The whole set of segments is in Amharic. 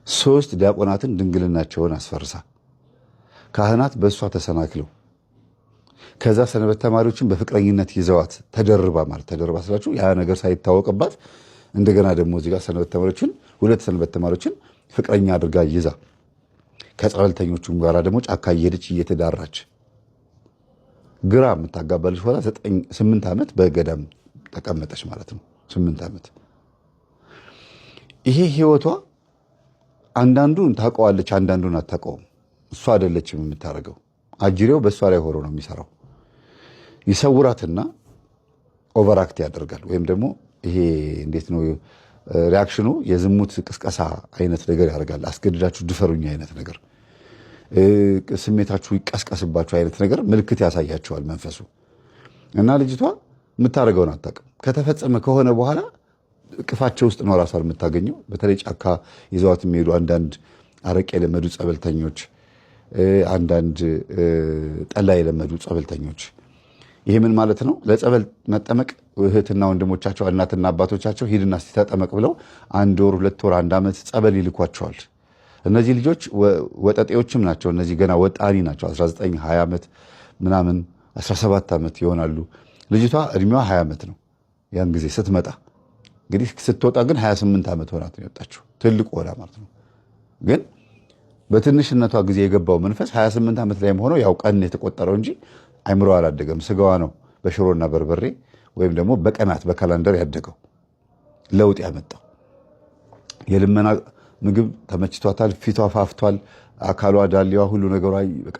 ሶስት ዲያቆናትን ድንግልናቸውን አስፈርሳ ካህናት በእሷ ተሰናክለው ከዛ ሰንበት ተማሪዎችን በፍቅረኝነት ይዘዋት ተደርባ ስላችሁ ያ ነገር ሳይታወቅባት እንደገና ደግሞ እዚህ ጋር ሰንበት ተማሪዎችን ሁለት ሰንበት ተማሪዎችን ፍቅረኛ አድርጋ ይዛ ከጸበልተኞቹም ጋር ደግሞ ጫካ እየሄደች እየተዳራች ግራ የምታጋባልሽ ሆና 8 ዓመት በገዳም ተቀመጠች ማለት ነው። 8 ዓመት ይሄ ህይወቷ አንዳንዱን ታውቀዋለች፣ አንዳንዱን አታውቀውም። እሷ አይደለችም የምታረገው፣ አጅሬው በእሷ ላይ ሆኖ ነው የሚሰራው። ይሰውራትና ኦቨርአክት ያደርጋል። ወይም ደግሞ ይሄ እንዴት ነው ሪአክሽኑ የዝሙት ቅስቀሳ አይነት ነገር ያደርጋል። አስገድዳችሁ ድፈሩኝ አይነት ነገር፣ ስሜታችሁ ይቀስቀስባችሁ አይነት ነገር ምልክት ያሳያቸዋል መንፈሱ። እና ልጅቷ የምታደርገውን አታውቅም። ከተፈጸመ ከሆነ በኋላ እቅፋቸው ውስጥ ነው ራሷን የምታገኘው። በተለይ ጫካ ይዘዋት የሚሄዱ አንዳንድ አረቄ የለመዱ ጸበልተኞች፣ አንዳንድ ጠላ የለመዱ ጸበልተኞች። ይሄ ምን ማለት ነው? ለጸበል መጠመቅ እህትና ወንድሞቻቸው እናትና አባቶቻቸው ሂድና እስቲ ተጠመቅ ብለው 1 ወር 2 ወር 1 ዓመት ጸበል ይልኳቸዋል። እነዚህ ልጆች ወጠጤዎችም ናቸው። እነዚህ ገና ወጣኒ ናቸው። 19 20 ዓመት ምናምን 17 ዓመት ይሆናሉ። ልጅቷ እድሜዋ 20 ዓመት ነው ያን ጊዜ ስትመጣ። እንግዲህ ስትወጣ ግን 28 ዓመት ሆናት ነው የወጣችው። ትልቅ ወዳ ማለት ነው። ግን በትንሽነቷ ጊዜ የገባው መንፈስ 28 ዓመት ላይም ሆኖ ያው ቀን የተቆጠረው እንጂ አይምሮ አላደገም። ስጋዋ ነው በሽሮና በርበሬ ወይም ደግሞ በቀናት በካላንደር ያደገው ለውጥ ያመጣው። የልመና ምግብ ተመችቷታል። ፊቷ ፋፍቷል። አካሏ፣ ዳሌዋ፣ ሁሉ ነገሯ በቃ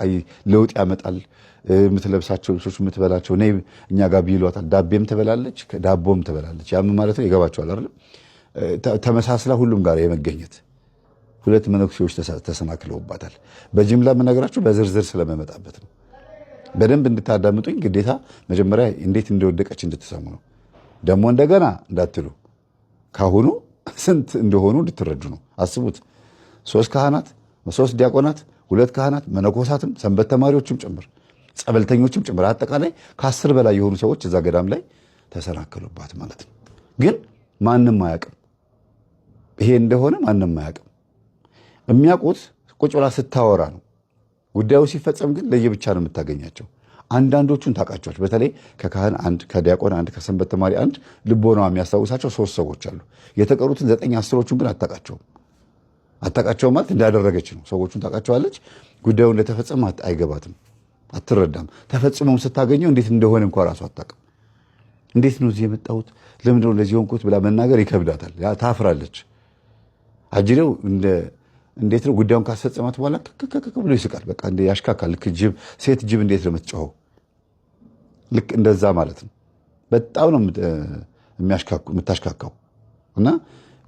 ለውጥ ያመጣል። የምትለብሳቸው ልብሶች፣ የምትበላቸው ነይ እኛ ጋር ቢሏታል። ዳቤም ትበላለች፣ ዳቦም ትበላለች። ያም ማለት ነው ይገባቸዋል አይደል? ተመሳስላ ሁሉም ጋር የመገኘት ሁለት መነኩሴዎች ተሰናክለውባታል። በጅምላ የምነግራችሁ በዝርዝር ስለመመጣበት ነው። በደንብ እንድታዳምጡኝ ግዴታ መጀመሪያ እንዴት እንደወደቀች እንድትሰሙ ነው። ደግሞ እንደገና እንዳትሉ ካሁኑ ስንት እንደሆኑ እንድትረዱ ነው። አስቡት፣ 3 ካህናት፣ 3 ዲያቆናት፣ 2 ካህናት፣ መነኮሳትም ሰንበት ተማሪዎችም ጭምር ጸበልተኞችም ጭምር አጠቃላይ ከ10 በላይ የሆኑ ሰዎች እዛ ገዳም ላይ ተሰናከሉባት ማለት ነው። ግን ማንም አያውቅም። ይሄ እንደሆነ ማንም አያውቅም። የሚያውቁት ቁጭ ብላ ስታወራ ነው። ጉዳዩ ሲፈጸም ግን ለየብቻ ነው የምታገኛቸው። አንዳንዶቹን ታውቃቸዋል። በተለይ ከካህን 1፣ ከዲያቆን 1፣ ከሰንበት ተማሪ 1 ልቦናዋ የሚያስታውሳቸው 3 ሰዎች አሉ። የተቀሩትን 9 10ዎቹን ግን አታውቃቸውም። አታውቃቸውም ማለት እንዳደረገች ነው። ሰዎቹን ታውቃቸዋለች። ጉዳዩ እንደተፈጸመ አይገባትም፣ አትረዳም። ተፈጽሞም ስታገኘው እንዴት እንደሆነ እንኳን ራሱ አታውቅም። እንዴት ነው እዚህ የመጣሁት ለምንድን ነው እንደዚህ ሆንኩት ብላ መናገር ይከብዳታል። ታፍራለች። አጅሬው እንዴት ነው ጉዳዩን ካስፈጸማት በኋላ ከከከከ ብሎ ይስቃል። በቃ እንደ ያሽካካል። ልክ ጅብ፣ ሴት ጅብ እንዴት ነው የምትጮኸው? ልክ እንደዛ ማለት ነው። በጣም ነው የምታሽካካው። እና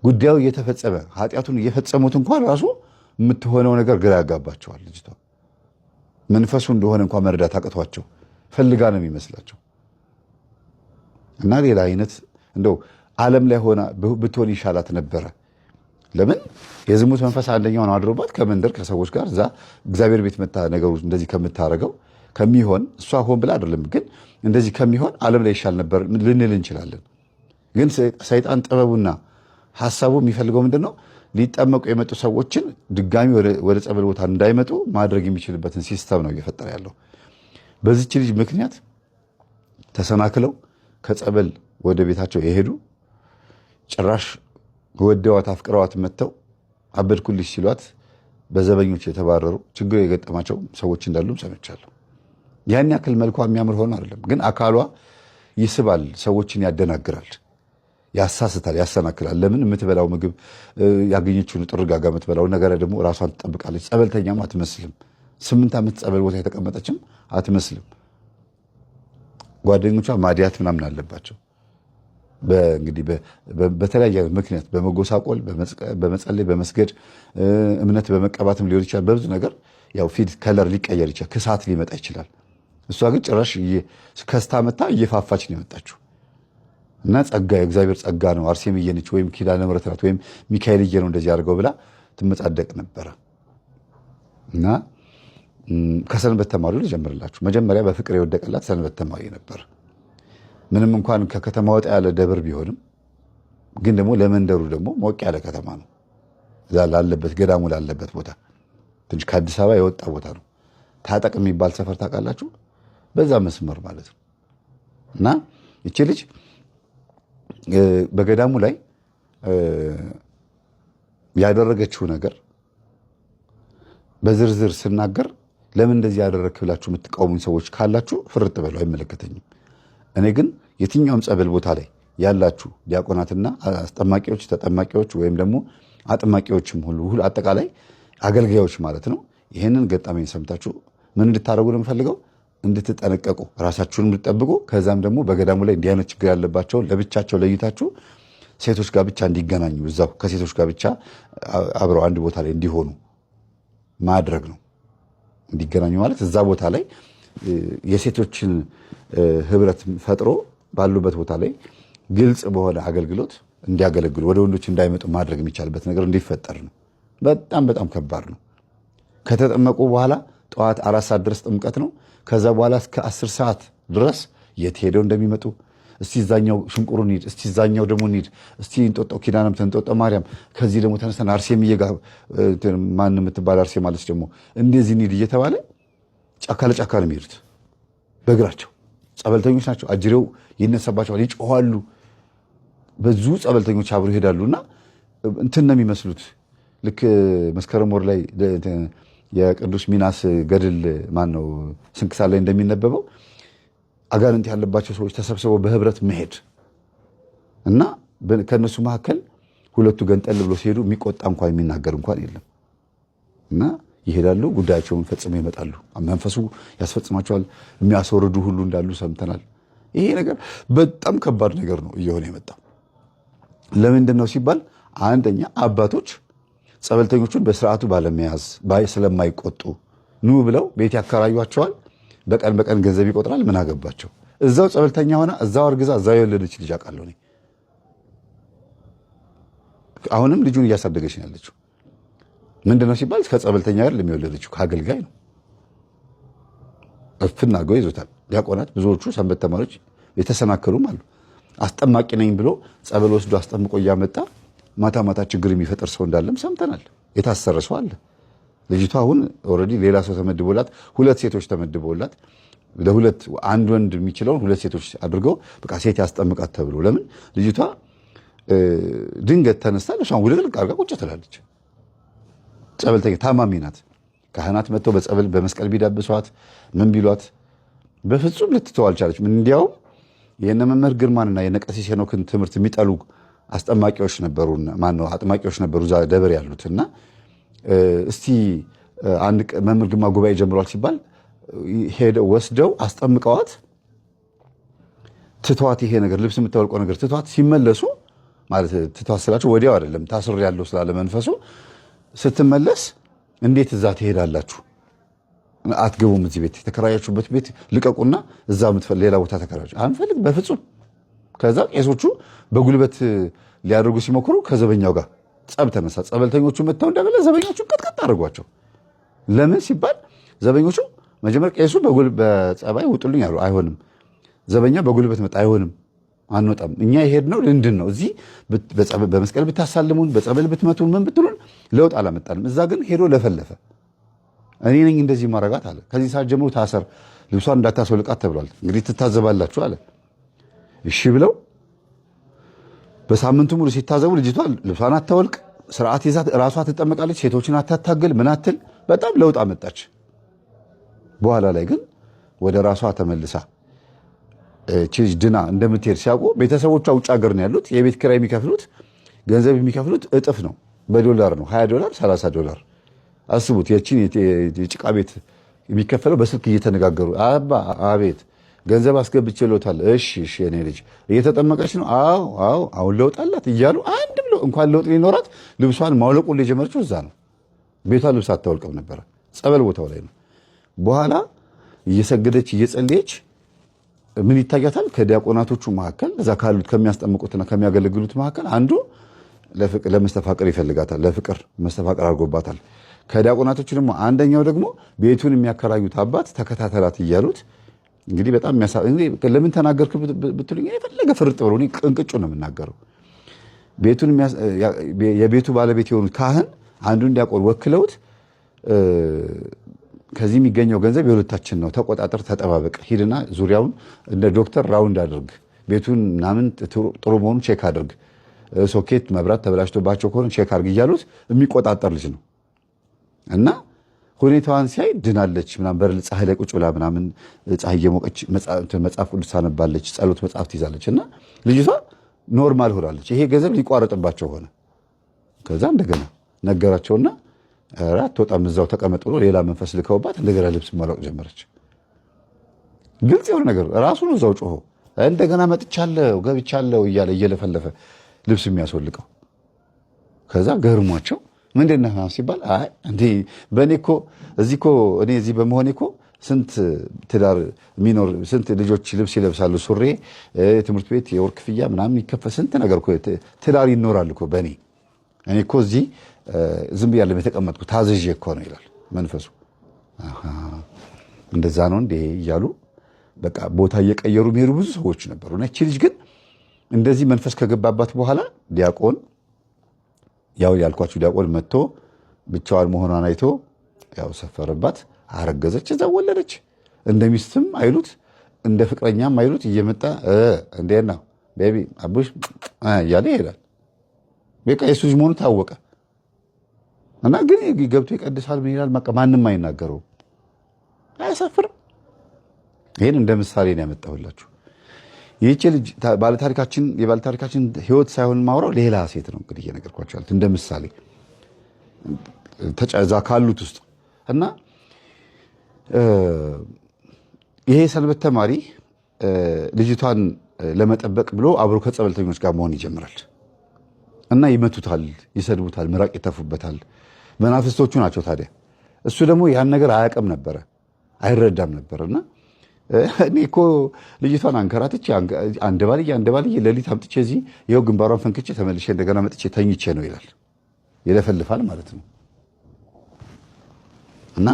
ጉዳዩ እየተፈጸመ ኃጢአቱን እየፈጸሙት እንኳን ራሱ የምትሆነው ነገር ግራ ያጋባቸዋል። ልጅቷ መንፈሱ እንደሆነ እንኳን መረዳት አቅቷቸው ፈልጋ ነው የሚመስላቸው። እና ሌላ አይነት እንደው ዓለም ላይ ሆና ብትሆን ይሻላት ነበረ። ለምን የዝሙት መንፈስ አንደኛውን አድሮባት ከመንደር ከሰዎች ጋር እዛ እግዚአብሔር ቤት መታ ነገሩ እንደዚህ ከምታረገው ከሚሆን እሷ ሆን ብላ አይደለም፣ ግን እንደዚህ ከሚሆን ዓለም ላይ ይሻል ነበር ልንል እንችላለን። ግን ሰይጣን ጥበቡና ሐሳቡ የሚፈልገው ምንድነው? ሊጠመቁ የመጡ ሰዎችን ድጋሚ ወደ ጸበል ቦታ እንዳይመጡ ማድረግ የሚችልበትን ሲስተም ነው እየፈጠረ ያለው። በዚች ልጅ ምክንያት ተሰናክለው ከጸበል ወደ ቤታቸው የሄዱ ጭራሽ ወደዋት አፍቅረዋት መጥተው አበድኩልሽ ሲሏት በዘበኞች የተባረሩ ችግር የገጠማቸው ሰዎች እንዳሉም ሰምቻለሁ። ያን ያክል መልኳ የሚያምር ሆኖ አይደለም፣ ግን አካሏ ይስባል፣ ሰዎችን ያደናግራል፣ ያሳስታል፣ ያሰናክላል። ለምን የምትበላው ምግብ ያገኘችውን ጥርጋጋ የምትበላው ነገር ደግሞ ራሷን ትጠብቃለች። ጸበልተኛም አትመስልም። 8 ዓመት ጸበል ቦታ የተቀመጠችም አትመስልም። ጓደኞቿ ማዲያት ምናምን አለባቸው። እንግዲህ በተለያየ ምክንያት በመጎሳቆል በመጸለይ በመስገድ እምነት በመቀባትም ሊሆን ይችላል። በብዙ ነገር ያው ፊት ከለር ሊቀየር ይችላል፣ ክሳት ሊመጣ ይችላል። እሷ ግን ጭራሽ ከስታ መታ እየፋፋች ነው የመጣችው። እና ጸጋ የእግዚአብሔር ጸጋ ነው አርሴምዬ ነች ወይም ኪዳነ ምሕረት ናት ወይም ሚካኤልዬ ነው እንደዚህ አድርገው ብላ ትመጻደቅ ነበረ። እና ከሰንበት ተማሪው ልጀምርላችሁ። መጀመሪያ በፍቅር የወደቀላት ሰንበት ተማሪ ነበር። ምንም እንኳን ከከተማ ወጣ ያለ ደብር ቢሆንም ግን ደግሞ ለመንደሩ ደግሞ ሞቅ ያለ ከተማ ነው። ላለበት ገዳሙ ላለበት ቦታ ትንሽ ከአዲስ አበባ የወጣ ቦታ ነው። ታጠቅ የሚባል ሰፈር ታውቃላችሁ? በዛ መስመር ማለት ነው። እና እቺ ልጅ በገዳሙ ላይ ያደረገችው ነገር በዝርዝር ስናገር ለምን እንደዚህ ያደረክ ብላችሁ የምትቃወሙኝ ሰዎች ካላችሁ ፍርጥ በሉ፣ አይመለከተኝም። እኔ ግን የትኛውም ጸበል ቦታ ላይ ያላችሁ ዲያቆናትና አስጠማቂዎች፣ ተጠማቂዎች ወይም ደግሞ አጥማቂዎችም ሁሉ አጠቃላይ አገልጋዮች ማለት ነው ይህንን ገጠመኝ ሰምታችሁ ምን እንድታደርጉ ነው የምፈልገው? እንድትጠነቀቁ፣ ራሳችሁን እንድትጠብቁ። ከዛም ደግሞ በገዳሙ ላይ እንዲህ አይነት ችግር ያለባቸውን ለብቻቸው ለይታችሁ ሴቶች ጋር ብቻ እንዲገናኙ እዛው ከሴቶች ጋር ብቻ አብረው አንድ ቦታ ላይ እንዲሆኑ ማድረግ ነው። እንዲገናኙ ማለት እዛ ቦታ ላይ የሴቶችን ህብረት ፈጥሮ ባሉበት ቦታ ላይ ግልጽ በሆነ አገልግሎት እንዲያገለግሉ ወደ ወንዶች እንዳይመጡ ማድረግ የሚቻልበት ነገር እንዲፈጠር ነው። በጣም በጣም ከባድ ነው። ከተጠመቁ በኋላ ጠዋት 4 ሰዓት ድረስ ጥምቀት ነው። ከዛ በኋላ እስከ 10 ሰዓት ድረስ የት ሄደው እንደሚመጡ እስቲ እዛኛው ሽንቁሩ እንሂድ፣ እስቲ እዛኛው ደግሞ እንሂድ፣ እስቲ እንጦጦ ኪዳነምህረት እንጦጦ ማርያም፣ ከዚህ ደግሞ ተነስተን አርሴምዬ ጋር ማን የምትባል አርሴማ አለች ደግሞ እንደዚህ እንሂድ እየተባለ ጫካ ለጫካ ነው የሚሄዱት በእግራቸው። ጸበልተኞች ናቸው። አጅሬው ይነሳባቸዋል፣ ይጮኋሉ። ብዙ ጸበልተኞች አብረው ይሄዳሉና እንትን ነው የሚመስሉት። ልክ መስከረም ወር ላይ የቅዱስ ሚናስ ገድል ማን ነው ስንክሳር ላይ እንደሚነበበው አጋንንት ያለባቸው ሰዎች ተሰብስበው በህብረት መሄድ እና ከነሱ መካከል ሁለቱ ገንጠል ብሎ ሲሄዱ የሚቆጣ እንኳን የሚናገር እንኳን የለም እና ይሄዳሉ፣ ጉዳያቸውን ፈጽመው ይመጣሉ። መንፈሱ ያስፈጽማቸዋል። የሚያስወርዱ ሁሉ እንዳሉ ሰምተናል። ይሄ ነገር በጣም ከባድ ነገር ነው እየሆነ የመጣው። ለምንድን ነው ሲባል አንደኛ አባቶች ጸበልተኞቹን በስርዓቱ ባለመያዝ ስለማይቆጡ ኑ ብለው ቤት ያከራዩቸዋል። በቀን በቀን ገንዘብ ይቆጥራል። ምን አገባቸው? እዛው ጸበልተኛ ሆና እዛው አርግዛ እዛው የወለደች ልጅ አውቃለሁ እኔ። አሁንም ልጁን እያሳደገች ነው ያለችው። ምንድነው ሲባል ከጸበልተኛ ጋር ለሚወለደችው ከአገልጋይ ነው። እፍና አድርገው ይዞታል። ዲያቆናት ብዙዎቹ ሰንበት ተማሪዎች የተሰናከሉም አሉ። አስጠማቂ ነኝ ብሎ ጸበል ወስዶ አስጠምቆ እያመጣ ማታ ማታ ችግር የሚፈጥር ሰው እንዳለም ሰምተናል። የታሰረ ሰው አለ። ልጅቷ አሁን ኦልሬዲ ሌላ ሰው ተመድቦላት 2 ሴቶች ተመድቦላት ለሁለት አንድ ወንድ የሚችለውን 2 ሴቶች አድርገው በቃ ሴት ያስጠምቃት ተብሎ ለምን ልጅቷ ድንገት ተነስታ ለሻን ውልቅልቅ አድርጋ ቁጭ ትላለች። ጸበልተኛ ታማሚ ናት። ካህናት መጥተው በጸበል በመስቀል ቢዳብሷት ምን ቢሏት በፍጹም ልትተው አልቻለችም። እንዲያውም የነ መምህር ግርማንና የነ ቀሲስ ሄኖክን ትምህርት የሚጠሉ አስጠማቂዎች ነበሩ፣ ማነው አጥማቂዎች ነበሩ እዛ ደብር ያሉትና እስቲ አንድ መምህር ግርማ ጉባኤ ጀምሯል ሲባል ሄደው ወስደው አስጠምቀዋት ትቷት ይሄ ነገር ልብስ የምታወልቀው ነገር ትቷት ሲመለሱ ማለት ትቷት ስላችሁ ወዲያው አይደለም ታስር ያለው ስላለ መንፈሱ ስትመለስ እንዴት እዛ ትሄዳላችሁ? አትገቡም። እዚህ ቤት የተከራያችሁበት ቤት ልቀቁና እዛ ሌላ ቦታ ተከራያችሁ። አንፈልግ በፍጹም። ከዛ ቄሶቹ በጉልበት ሊያደርጉ ሲሞክሩ ከዘበኛው ጋር ጸብ ተነሳ። ጸበልተኞቹ መጥተው እንደገለ ዘበኞቹ ቀጥቀጥ አድርጓቸው። ለምን ሲባል ዘበኞቹ መጀመር ቄሱ በጸባይ ውጡልኝ አሉ። አይሆንም። ዘበኛ በጉልበት መጣ። አይሆንም፣ አንወጣም። እኛ የሄድነው ልንድን ነው። እዚህ በመስቀል ብታሳልሙን፣ በጸበል ብትመቱን፣ ምን ብትሉን ለውጥ አላመጣንም። እዛ ግን ሄዶ ለፈለፈ። እኔ ነኝ እንደዚህ ማረጋት አለ። ከዚህ ሰዓት ጀምሮ ታሰር፣ ልብሷን እንዳታስወልቃት ተብሏል። እንግዲህ ትታዘባላችሁ አለ። እሺ ብለው በሳምንቱ ሙሉ ሲታዘቡ ልጅቷ ልብሷን አታወልቅ፣ ስርዓት ይዛ ራሷ ትጠመቃለች፣ ሴቶችን አታታገል፣ ምን አትል። በጣም ለውጥ አመጣች። በኋላ ላይ ግን ወደ ራሷ ተመልሳ ቺዝ ድና እንደምትሄድ ሲያውቁ ቤተሰቦቿ ውጭ ሀገር ነው ያሉት። የቤት ኪራይ የሚከፍሉት ገንዘብ የሚከፍሉት እጥፍ ነው፣ በዶላር ነው። $20 $30 አስቡት። የቺን የጭቃ ቤት የሚከፈለው በስልክ እየተነጋገሩ አባ አቤት ገንዘብ አስገብቼሎታል። እሺ እሺ የኔ ልጅ እየተጠመቀች ነው። አዎ አዎ አሁን ለውጥ አላት እያሉ አንድ ብሎ እንኳን ለውጥ ሊኖራት ልብሷን ማውለቁን የጀመረችው እዛ ነው። ቤቷ ልብስ አታወልቅም ነበረ፣ ጸበል ቦታው ላይ ነው። በኋላ እየሰገደች እየጸለየች ምን ይታያታል? ከዲያቆናቶቹ መካከል እዛ ካሉት ከሚያስጠምቁትና ከሚያገለግሉት መካከል አንዱ ለመስተፋቅር ይፈልጋታል። ለፍቅር መስተፋቅር አድርጎባታል። ከዲያቆናቶቹ ደግሞ አንደኛው ደግሞ ቤቱን የሚያከራዩት አባት ተከታተላት እያሉት እንግዲህ በጣም ለምን ተናገርክ ብትሉኝ የፈለገ ፍርጥ ብሎ ቅንቅጩ ነው የምናገረው። የቤቱ ባለቤት የሆኑት ካህን አንዱን ዲያቆን ወክለውት ከዚህ የሚገኘው ገንዘብ የሁለታችን ነው፣ ተቆጣጠር፣ ተጠባበቅ፣ ሂድና ዙሪያውን እንደ ዶክተር ራውንድ አድርግ፣ ቤቱን ምናምን ጥሩ መሆኑን ቼክ አድርግ፣ ሶኬት መብራት ተበላሽቶባቸው ከሆነ ቼክ አድርግ እያሉት የሚቆጣጠር ልጅ ነው። እና ሁኔታዋን ሲያይ ድናለች ምናምን በር ፀሐይ ላይ ቁጭ ብላ ምናምን ፀሐይ እየሞቀች መጽሐፍ ቅዱስ ታነባለች፣ ጸሎት መጽሐፍ ትይዛለች። እና ልጅቷ ኖርማል ሆናለች። ይሄ ገንዘብ ሊቋረጥባቸው ሆነ። ከዛ እንደገና ነገራቸውና አትወጣም እዛው ተቀመጥ ብሎ ሌላ መንፈስ ልከውባት እንደገና ልብስ ማለቅ ጀመረች። ግልጽ የሆነ ነገር ራሱ ነው እዛው ጮሆ እንደገና መጥቻለሁ ገብቻለሁ እያለ እየለፈለፈ ልብስ የሚያስወልቀው። ከዛ ገርሟቸው ምንድን ነህ ሲባል አይ እንዴ በእኔ እኮ እዚህ እኮ እኔ እዚህ በመሆኔ እኮ ስንት ትዳር የሚኖር ስንት ልጆች ልብስ ይለብሳሉ፣ ሱሬ፣ ትምህርት ቤት የወር ክፍያ ምናምን ይከፈል፣ ስንት ነገር እኮ ትዳር ይኖራል እኮ በእኔ እኔ እኮ እዚህ ዝም ብያለሁ የተቀመጥኩ ታዝዤ እኮ ነው ይላል መንፈሱ። እንደዛ ነው እንዴ እያሉ በቃ ቦታ እየቀየሩ የሚሄዱ ብዙ ሰዎች ነበሩ። እና እቺ ልጅ ግን እንደዚህ መንፈስ ከገባባት በኋላ ዲያቆን ያው ያልኳችሁ ዲያቆን መጥቶ ብቻዋን መሆኗን አይቶ ያው ሰፈረባት፣ አረገዘች፣ እዛ ወለደች። እንደ ሚስትም አይሉት እንደ ፍቅረኛም አይሉት እየመጣ እንዴት ነው ቤቢ አቡሽ እያለ ይሄዳል። በቃ የሱ ልጅ መሆኑ ታወቀ። እና ግን ገብቶ ይቀድሳል፣ ምን ይላል፣ ማንም አይናገረው፣ አያሳፍርም። ይሄን እንደ ምሳሌ ነው ያመጣሁላችሁ። ይህች ልጅ የባለታሪካችን ህይወት ሳይሆን ማውራው ሌላ ሴት ነው እንግዲህ እየነገርኳችሁ ያሉት እንደ ምሳሌ ተጫዛ ካሉት ውስጥ። እና ይሄ ሰንበት ተማሪ ልጅቷን ለመጠበቅ ብሎ አብሮ ከጸበልተኞች ጋር መሆን ይጀምራል። እና ይመቱታል፣ ይሰድቡታል፣ ምራቅ ይተፉበታል። መናፍስቶቹ ናቸው። ታዲያ እሱ ደግሞ ያን ነገር አያውቅም ነበረ፣ አይረዳም ነበር። እና እኔ እኮ ልጅቷን አንከራትቼ አንደባልዬ ሌሊት አምጥቼ እዚህ ይኸው ግንባሯን ፈንክቼ ተመልሼ እንደገና መጥቼ ተኝቼ ነው ይላል። ይለፈልፋል ማለት ነው። እና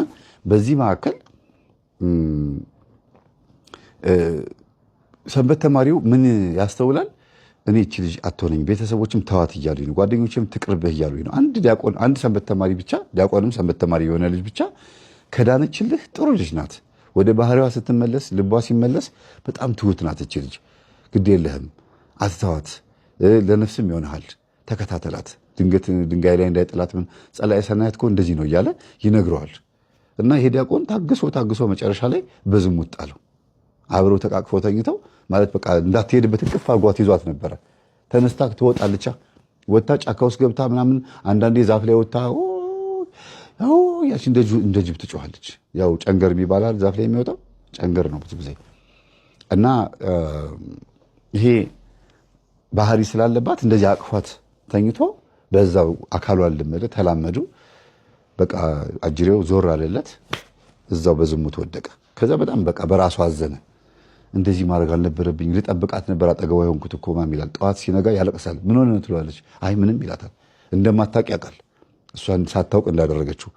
በዚህ መካከል ሰንበት ተማሪው ምን ያስተውላል? እኔ እቺ ልጅ አትሆነኝ፣ ቤተሰቦችም ተዋት እያሉኝ ነው፣ ጓደኞችም ትቅርብህ እያሉኝ ነው። አንድ ሰንበት ተማሪ ብቻ ዲያቆንም ሰንበት ተማሪ የሆነ ልጅ ብቻ ከዳነችልህ ጥሩ ልጅ ናት። ወደ ባህሪዋ ስትመለስ ልቧ ሲመለስ በጣም ትሁት ናት እቺ ልጅ። ግድ የለህም አትተዋት፣ ለነፍስም ይሆንሃል፣ ተከታተላት፣ ድንገት ድንጋይ ላይ እንዳይጥላት ምን ጸላኤ ሰናያት እኮ እንደዚህ ነው እያለ ይነግረዋል። እና ይሄ ዲያቆን ታግሶ መጨረሻ ላይ በዝሙት ጣለው። አብረው ተቃቅፈው ተኝተው ማለት በቃ እንዳትሄድበት እቅፍ አድርጓት ይዟት ነበረ። ተነስታ ትወጣለች። ወጣ ጫካ ውስጥ ገብታ ምናምን አንዳንዴ ዛፍ ላይ ወጣ ያቺ እንደ ጅብ ትጮኻለች። ያው ጨንገር የሚባላል ዛፍ ላይ የሚወጣው ጨንገር ነው ብዙ ጊዜ። እና ይሄ ባህሪ ስላለባት እንደዚህ አቅፏት ተኝቶ በዛው አካሏን ልመደ ተላመዱ። በቃ አጅሬው ዞር አለለት፣ እዛው በዝሙት ወደቀ። ከዛ በጣም በቃ በራሱ አዘነ። እንደዚህ ማድረግ አልነበረብኝ፣ ልጠብቃት ነበር አጠገቧ የሆንኩት እኮ ማም ይላል። ጠዋት ሲነጋ ያለቅሳል። ምን ሆነ ትለዋለች። አይ ምንም ይላታል። እንደማታውቅ ያውቃል፣ እሷን ሳታውቅ እንዳደረገችው።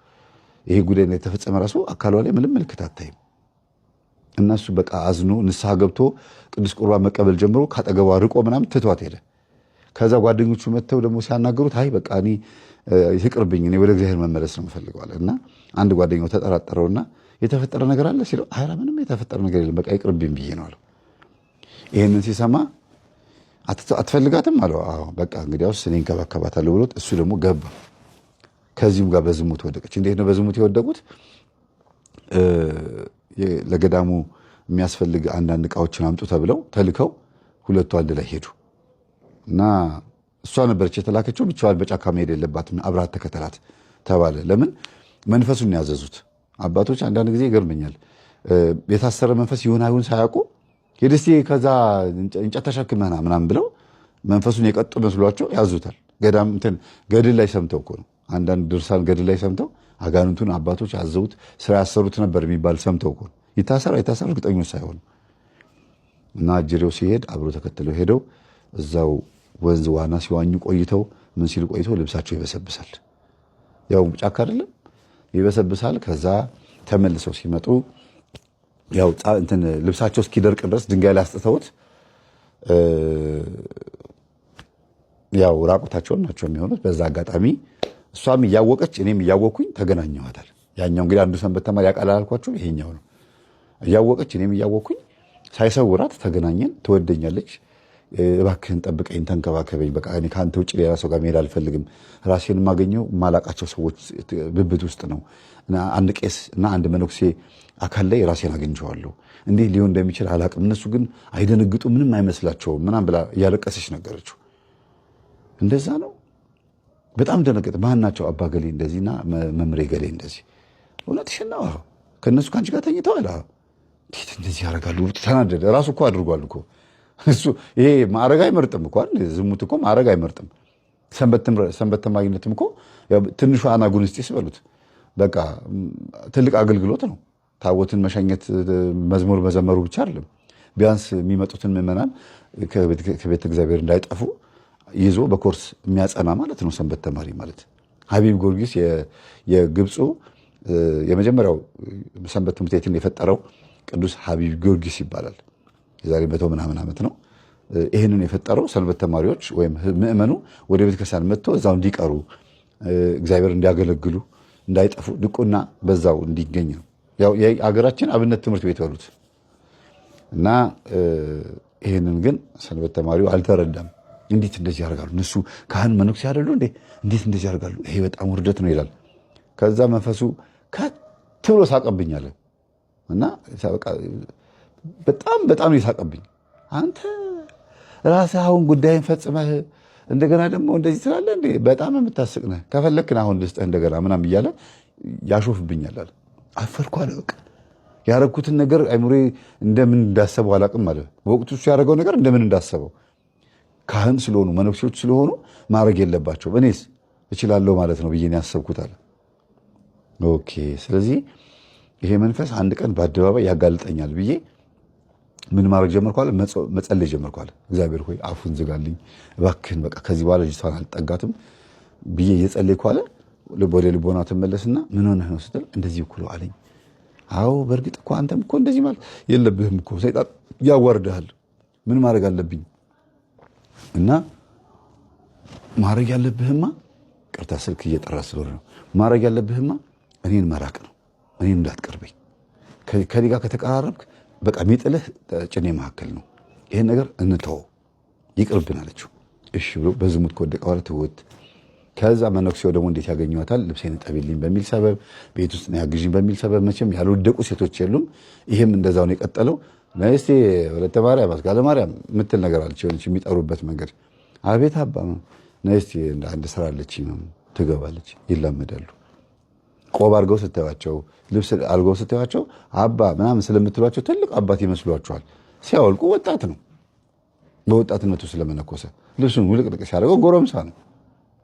ይሄ ጉዳይ የተፈጸመ ራሱ አካሏ ላይ ምንም ምልክት አታይም። እና እሱ በቃ አዝኖ ንስሐ ገብቶ ቅዱስ ቁርባን መቀበል ጀምሮ ካጠገቧ ርቆ ምናምን ትቷት ሄደ። ከዛ ጓደኞቹ መጥተው ደግሞ ሲያናገሩት አይ በቃ እኔ ይቅርብኝ፣ እኔ ወደ እግዚአብሔር መመለስ ነው የምፈልገዋል። እና አንድ ጓደኛው ተጠራጠረውና የተፈጠረ ነገር አለ ሲለው አይ ምንም የተፈጠረ ነገር የለም በቃ ይቅርብኝ ብዬ ነው አለው። ይሄንን ሲሰማ አትፈልጋትም አለው። አዎ በቃ እንግዲያውስ እኔ እንከባከባታለሁ ብሎት እሱ ደግሞ ገባ። ከዚህም ጋር በዝሙት ወደቀች። እንዴት ነው በዝሙት የወደቁት? ለገዳሙ የሚያስፈልግ አንዳንድ እቃዎችን አምጡ ተብለው ተልከው ሁለቱ አንድ ላይ ሄዱ እና እሷ ነበረች የተላከችው። ብቻዋን በጫካ መሄድ የለባትም አብራት ተከተላት ተባለ። ለምን? መንፈሱን ያዘዙት አባቶች። አንዳንድ ጊዜ ይገርመኛል። የታሰረ መንፈስ ይሁን አይሁን ሳያውቁ ሂድ እስቲ ከዛ እንጨት ተሸክመና ምናምን ብለው መንፈሱን የቀጡ መስሏቸው ያዙታል። ገዳም እንትን ገድል ላይ ሰምተው እኮ ነው። አንዳንድ ድርሳን ገድል ላይ ሰምተው አጋንንቱን አባቶች አዘውት ስራ ያሰሩት ነበር የሚባል ሰምተው እኮ ይታሰር አይታሰር እርግጠኞች ሳይሆኑ እና አጅሬው ሲሄድ አብሮ ተከትለው ሄደው እዛው ወንዝ ዋና ሲዋኙ ቆይተው ምን ሲሉ ቆይተው ልብሳቸው ይበሰብሳል። ያው ጫካ አይደለም ይበሰብሳል። ከዛ ተመልሰው ሲመጡ ያው እንትን ልብሳቸው እስኪደርቅ ድረስ ድንጋይ ላይ አስጥተውት ያው ራቁታቸውን ናቸው የሚሆኑት። በዛ አጋጣሚ እሷም እያወቀች እኔም እያወቅኩኝ ተገናኘኋታል። ያኛው እንግዲህ አንዱ ሰንበት ተማሪ ያውቃል አላልኳችሁ? ይሄኛው ነው። እያወቀች እኔም እያወቅኩኝ ሳይሰውራት ተገናኘን። ትወደኛለች። እባክህን ጠብቀኝ፣ ተንከባከበኝ፣ በቃ እኔ ከአንተ ውጭ ሌላ ሰው ጋር መሄድ አልፈልግም። ራሴን የማገኘው የማላቃቸው ሰዎች ብብት ውስጥ ነው። አንድ ቄስ እና አንድ መነኩሴ አካል ላይ ራሴን አግኝቼዋለሁ። እንዲህ ሊሆን እንደሚችል አላቅም። እነሱ ግን አይደነግጡ፣ ምንም አይመስላቸውም ምናምን ብላ እያለቀሰች ነገረችው። እንደዛ ነው። በጣም ደነገጠ። ማን ናቸው? አባ ገሌ እንደዚህና መምሬ ገሌ እንደዚህ። እውነትሽን ነው? ከእነሱ ከአንቺ ጋር ተኝተዋል? እንዴት እንደዚህ ያደርጋሉ? ተናደደ። ራሱ እኮ አድርጓል እኮ እሱ። ይሄ ማዕረግ አይመርጥም እኮ አይደል? ዝሙት እኮ ማዕረግ አይመርጥም። ሰንበት ተማሪነትም እኮ ትንሿ አናጉንስጢስ በሉት በቃ ትልቅ አገልግሎት ነው። ታቦትን መሸኘት መዝሙር መዘመሩ ብቻ አይደለም። ቢያንስ የሚመጡትን ምዕመናን ከቤተ እግዚአብሔር እንዳይጠፉ ይዞ በኮርስ የሚያጸና ማለት ነው ሰንበት ተማሪ ማለት። ሀቢብ ጊዮርጊስ የግብፁ የመጀመሪያው ሰንበት ትምህርት ቤትን የፈጠረው ቅዱስ ሀቢብ ጊዮርጊስ ይባላል። የዛሬ 100 ምናምን ዓመት ነው። ይህንን የፈጠረው ሰንበት ተማሪዎች ወይም ምዕመኑ ወደ ቤተክርስቲያን መጥቶ እዛው እንዲቀሩ እግዚአብሔር እንዲያገለግሉ እንዳይጠፉ ድቁና በዛው እንዲገኝ ነው። ያው የሀገራችን አብነት ትምህርት ቤት በሉት እና ይህንን ግን ሰንበት ተማሪው አልተረዳም። እንዴት እንደዚህ ያደርጋሉ? እነሱ ካህን መነኩሴ አይደሉ እንዴ? እንዴት እንደዚህ ያደርጋሉ? ይሄ በጣም ውርደት ነው ይላል። ከዛ መንፈሱ ከት ብሎ ሳቀብኛል እና በጣም ይሳቀብኝ። አንተ ራስህ አሁን ጉዳይን ፈጽመህ እንደገና ደግሞ እንደዚህ ትላለህ እንዴ? በጣም የምታስቅ ነህ። ከፈለክን አሁን ልስጥህ እንደገና ምናምን እያለ ያሾፍብኛል አለ። አፈርኩ አለ። በቃ ያረኩትን ነገር አይሙሬ እንደምን እንዳሰበው አላቅም አለ። በወቅቱ እሱ ያደረገው ነገር እንደምን እንዳሰበው ካህን ስለሆኑ መነኩሴዎች ስለሆኑ ማድረግ የለባቸው እኔስ እችላለሁ ማለት ነው ብዬ ነው ያሰብኩት አለ። ኦኬ። ስለዚህ ይሄ መንፈስ አንድ ቀን በአደባባይ ያጋልጠኛል ብዬ ምን ማድረግ ጀመርኩ አለ? መጸለይ ጀመርኩ አለ። እግዚአብሔር ሆይ አፉን ዝጋልኝ እባክህን፣ በቃ ከዚህ በኋላ ልጅቷን አልጠጋትም ብዬ እየጸለይኩ አለ። ወደ ልቦና ትመለስና ምን ሆነህ ነው ስትል እንደዚህ እኮ ነው አለኝ። አዎ በእርግጥ እኮ አንተም እኮ እንደዚህ ማለት የለብህም እኮ ሰይጣን ያዋርድሃል። ምን ማድረግ አለብኝ? እና ማድረግ ያለብህማ ቅርታ ስልክ እየጠራ ስለሆነ ነው። ማድረግ ያለብህማ እኔን መራቅ ነው። እኔን እንዳትቀርበኝ። ከኔ ጋር ከተቀራረብክ በቃ የሚጥልህ ጭኔ መካከል ነው። ይሄን ነገር እንተወው ይቅርብን አለችው። እሺ ብሎ በዝሙት ከወደቀ በኋላ ትውት። ከዛ መነኩሴው ደግሞ እንዴት ያገኘዋታል? ልብሴን ጠቢልኝ በሚል ሰበብ፣ ቤት ውስጥ ነው ያግዥኝ በሚል ሰበብ። መቼም ያልወደቁ ሴቶች የሉም። ይሄም እንደዛው ነው የቀጠለው። ነስቴ ወለተ ማርያም አስካለ ማርያም የምትል ነገር አለች፣ የሆነች የሚጠሩበት መንገድ። አቤት አባ ነስቴ አንድ ስራ አለች ነው ትገባለች። ይላመዳሉ። ቆብ አድርገው ስታዩቸው፣ ልብስ አድርገው ስታዩቸው አባ ምናምን ስለምትሏቸው ትልቅ አባት ይመስሏቸዋል። ሲያወልቁ ወጣት ነው። በወጣትነቱ ስለመነኮሰ ልብሱን ውልቅልቅ ሲያደርገው ጎረምሳ ነው።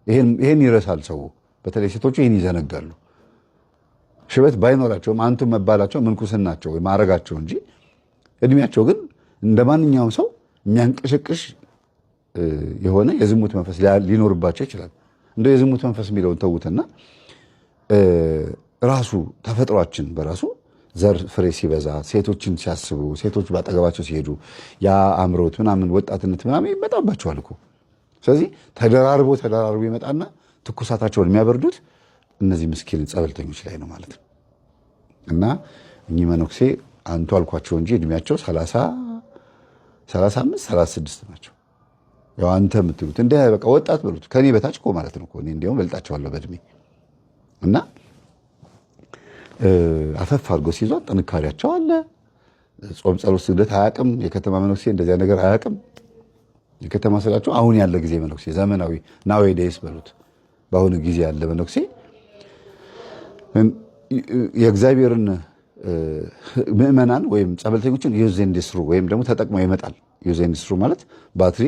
ይሄን ይረሳል ሰው። በተለይ ሴቶቹ ይሄን ይዘነጋሉ። ሽበት ባይኖራቸውም አንቱ መባላቸው ምንኩስናቸው ወይ ማዕረጋቸው እንጂ እድሜያቸው ግን እንደ ማንኛውም ሰው የሚያንቀሸቅሽ የሆነ የዝሙት መንፈስ ሊኖርባቸው ይችላል። እንደ የዝሙት መንፈስ የሚለውን ተዉትና ራሱ ተፈጥሯችን በራሱ ዘር ፍሬ ሲበዛ ሴቶችን ሲያስቡ ሴቶች ባጠገባቸው ሲሄዱ ያ አምሮት ምናምን ወጣትነት ምናምን ይመጣባቸዋል እኮ። ስለዚህ ተደራርቦ ይመጣና ትኩሳታቸውን የሚያበርዱት እነዚህ ምስኪን ጸበልተኞች ላይ ነው ማለት ነው። እና እኚህ መነኩሴ አንቱ አልኳቸው እንጂ እድሜያቸው 35 36 ናቸው። ያው አንተ የምትሉት እንደ በቃ ወጣት በሉት ከኔ በታች እኮ ማለት ነው። እኔ እንዲያውም በልጣቸዋለሁ በእድሜ። እና አፈፍ አድርጎ ሲይዟት ጥንካሬያቸው አለ። ጾም፣ ጸሎት፣ ስግደት አያውቅም። የከተማ መነኩሴ እንደዚያ ነገር አያውቅም። የከተማ ስላቸው አሁን ያለ ጊዜ መነኩሴ ዘመናዊ ናዌዴስ በሉት በአሁኑ ጊዜ ያለ መነኩሴ የእግዚአብሔርን ምዕመናን ወይም ጸበልተኞችን ዩዝ ኤንድ ስሩ ወይም ደግሞ ተጠቅመው ይመጣል። ዩዝ ኤንድ ስሩ ማለት ባትሪ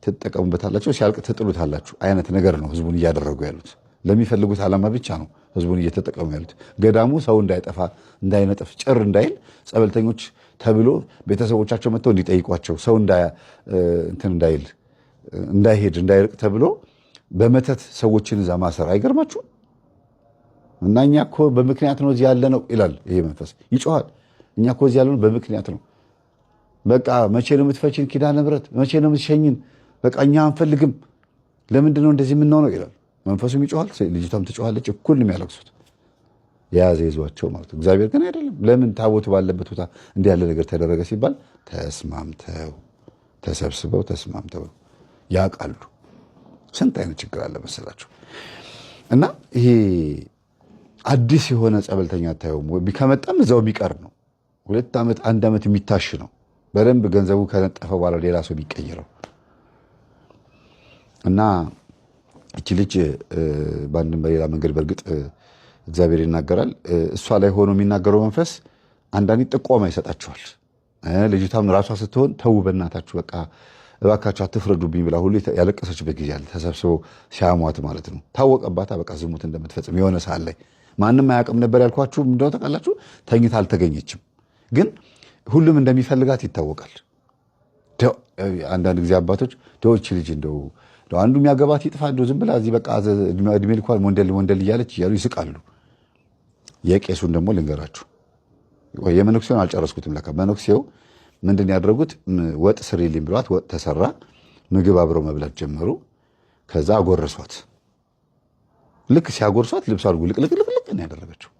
ትጠቀሙበታላችሁ፣ ሲያልቅ ትጥሉታላችሁ አይነት ነገር ነው ህዝቡን እያደረጉ ያሉት። ለሚፈልጉት ዓላማ ብቻ ነው ህዝቡን እየተጠቀሙ ያሉት። ገዳሙ ሰው እንዳይጠፋ እንዳይነጥፍ ጭር እንዳይል ጸበልተኞች ተብሎ ቤተሰቦቻቸው መጥተው እንዲጠይቋቸው ሰው እንዳይል እንዳይሄድ እንዳይርቅ ተብሎ በመተት ሰዎችን እዛ ማሰር አይገርማችሁም? እና እኛ እኮ በምክንያት ነው እዚህ ያለ ነው ይላል ይሄ መንፈስ፣ ይጮሃል። እኛ እኮ እዚህ ያለ ነው በምክንያት ነው። በቃ መቼ ነው የምትፈችን ኪዳነ ምሕረት? መቼ ነው የምትሸኝን? በቃ እኛ አንፈልግም። ለምንድን ነው እንደዚህ የምንሆነው ይላል። መንፈሱም ይጮሃል፣ ልጅቷም ትጮሃለች። እኩል ነው የሚያለቅሱት። የያዘ ይዟቸው ማለት ነው። እግዚአብሔር ግን አይደለም። ለምን ታቦቱ ባለበት ቦታ እንዲህ ያለ ነገር ተደረገ ሲባል ተስማምተው ተሰብስበው ተስማምተው ያውቃሉ። ስንት አይነት ችግር አለ መሰላችሁ። እና ይሄ አዲስ የሆነ ጸበልተኛ አታየውም ወይ? ከመጣም እዛው የሚቀር ነው። 2 ዓመት 1 ዓመት የሚታሽ ነው። በደንብ ገንዘቡ ከነጠፈ በኋላ ሌላ ሰው የሚቀይረው እና እቺ ልጅ በአንድም በሌላ መንገድ በእርግጥ እግዚአብሔር ይናገራል። እሷ ላይ ሆኖ የሚናገረው መንፈስ አንዳንዴ ጥቆማ ይሰጣቸዋል። ልጅቷም ራሷ ስትሆን ተው በእናታችሁ በቃ እባካችሁ አትፍረዱብኝ ብላ ሁሉ ያለቀሰችበት ጊዜ አለ። ተሰብስበው ሲያሟት ማለት ነው። ታወቀባታ በቃ ዝሙት እንደምትፈጽም የሆነ ሰዓት ላይ ማንም አያውቅም ነበር ያልኳችሁ እንደው ታውቃላችሁ። ተኝታ አልተገኘችም፣ ግን ሁሉም እንደሚፈልጋት ይታወቃል። አንዳንድ ጊዜ አባቶች ደውች ልጅ እንደው አንዱ የሚያገባት ይጥፋ እንደው ዝም ብላ እዚህ በቃ እድሜ ልኳን ወንደል እያለች እያሉ ይስቃሉ። የቄሱን ደግሞ ልንገራችሁ። የመነኩሴውን አልጨረስኩትም። ለካ መነኩሴው ምንድን ያደረጉት ወጥ ስሪልኝ ብሏት ወጥ ተሰራ። ምግብ አብረው መብላት ጀመሩ። ከዛ አጎረሷት። ልክ ሲያጎርሷት ልብሷ ልቅልቅልቅ ነው ያደረገችው።